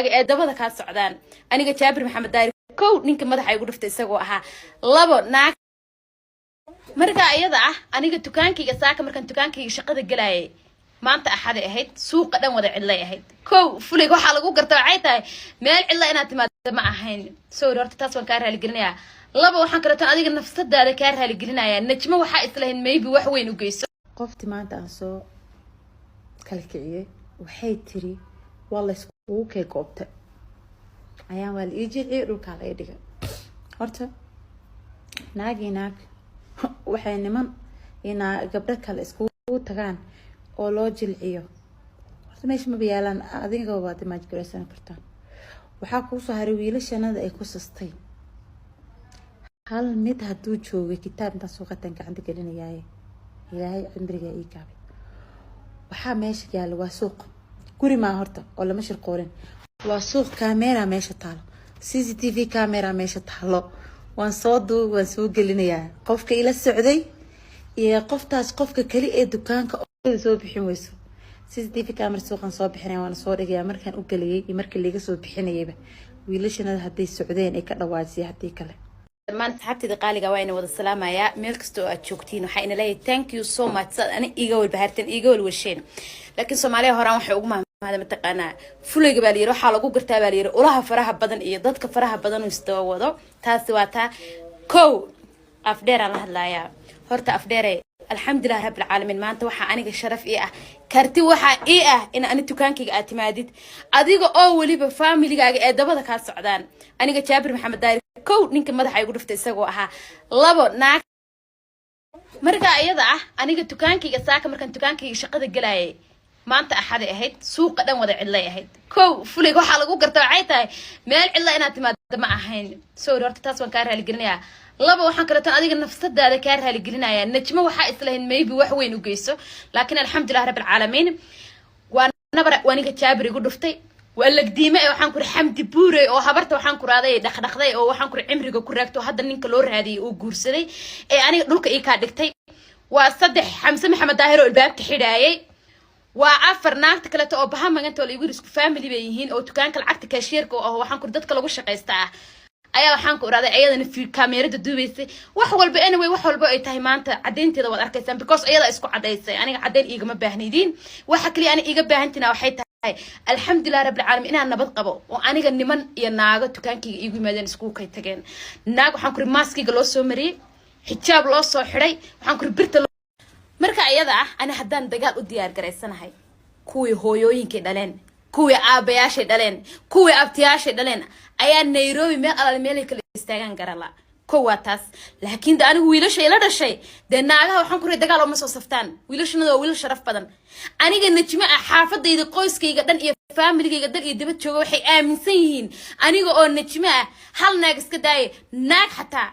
dabada ka socdaan aniga Jaabir Maxamed Daari kow ninka madaxa igu dhuftay isagoo ahaa labo naag marka ayada ah aniga dukaankayga saaka markan dukaankayga shaqada galayay maanta axad ahayd suuqa dhan wada cidlay ahayd kow fulig waxa lagu gartaa waxay tahay meel cidla inaad timaado ma ahayn soo horta taas waan ka raali gelinayaa laba waxaan kala tan adiga nafsadaada ka raali gelinayaa najmo waxa islahayn maybe wax weyn u geyso qofti maanta aan soo kala kiciyay waxay tiri والله اسكو كي قوبته ayaan wal iijii dhulka la dhigay horta naag waxay niman ina gabdho kale isku tagaan oo loo jilciyo horta meesha ma biyaalan adiga waad ma jiraysan kartaan waxa ku soo haray wiilashanada ay ku sastay hal mid haduu joogay kitaab inta soo qatan gacanta gelinayay ilaahay cimriga ii kaabay waxa meesha yaalo waa suuq guri ma horta oo lama shirqoorin waa suuq camera meesha taalo CCTV camera meesha taalo waan soo gelinayaa qofka ila socday iyo qoftaas qofka kali ee dukaanka oo soo bixin weyso CCTV camera suuqan soo bixinay waan soo dhigay markaan u galiyay iyo markii laga soo bixinayba wiilashana haday socdeen ay ka dhawaajiyay hadii kale man saxabtida qaaliga waa inay wada salaamaya meel kasto aad joogtiin waxa ina leeyahay thank you so much ana iga wal bahartan iga wal washeen laakiin Soomaaliya horaan waxay ugu maamada mataqaana fulayga baa liiro waxa lagu gartaa baa liiro ulaha faraha badan iyo dadka faraha badan oo istawa wado taasi waa taa kow afdheer aan la hadlayaa horta afdheere alxamdulillah rabbil caalamiin maanta waxa aniga sharaf ii ah karti waxa ii ah in aan dukaankayga aad timaadid adiga oo waliba familygaaga ee dabada ka socdaan aniga Jaabir Maxamed Daari kow ninka madaxa igu dhuftay isagoo ahaa labo naag marka ayada ah aniga dukaankayga saaka markan dukaankayga shaqada galayay maanta axad ahayd suuqa dhan wada cidlay ahayd kow fulig waxa lagu gartaa waxay tahay meel cidla inaad timaado ma ahayn soo horta taas waan ka raali gelinayaa laba waxaan kala tan adiga nafsadaada ka raali gelinayaa najmo waxa islahayn maybe wax weyn u geyso laakiin alxamdulillah rabbil caalamiin waaniga Jaabir igu dhuftay walagdiime waxaan ku xamdi buuray oo habarta waxaan ku raaday dhaqdhaqday oo waxaan ku cimriga ku raagto hadda ninka loo raadiyay oo guursaday ee aniga dhulka ii ka dhigtay waa saddex Xamse Maxamed Daahir oo albaabka xidhaayay waa afar naagta kale oo bahan maganta oo igu isku family bay yihiin oo dukaanka lacagta cashier-ka oo waxaan ku dadka lagu shaqeystaa ayaa waxaan ku raaday ayadana fi kamerada duubaysay wax walba anyway wax walba ay tahay maanta cadeynteeda wad arkaysaan because ayada isku cadeysay aniga cadeyn igama baahnaydin waxa kaliya aniga iga baahantina waxay tahay alxamdulillah rabbil caalamiin inaan nabad qabo oo aniga niman iyo naago dukaankayga igu yimaadeen isku kay tageen naag waxaan ku maskiga loo soo mariyay xijaab loo soo xiray waxaan ku birta marka ayada ah ana haddaan dagaal u diyaar gareysanahay kuwii hooyooyinkii dhaleen kuwii aabayaashay dhaleen kuwii abtiyaashay dhaleen ayaa Nairobi meel alal meel kale istaagan garala koowaataas laakiin anigu wiilasha ila dhashay naagaha waxaan ku ri dagaal oo ma soo saftaan wiilashana waa wiil sharaf badan aniga najmo ah xaafadayda qoyskayga dhan iyo familygayga dad iyo dibad jooga waxay aaminsan yihiin aniga oo najmo ah hal naag iska daay naag xataa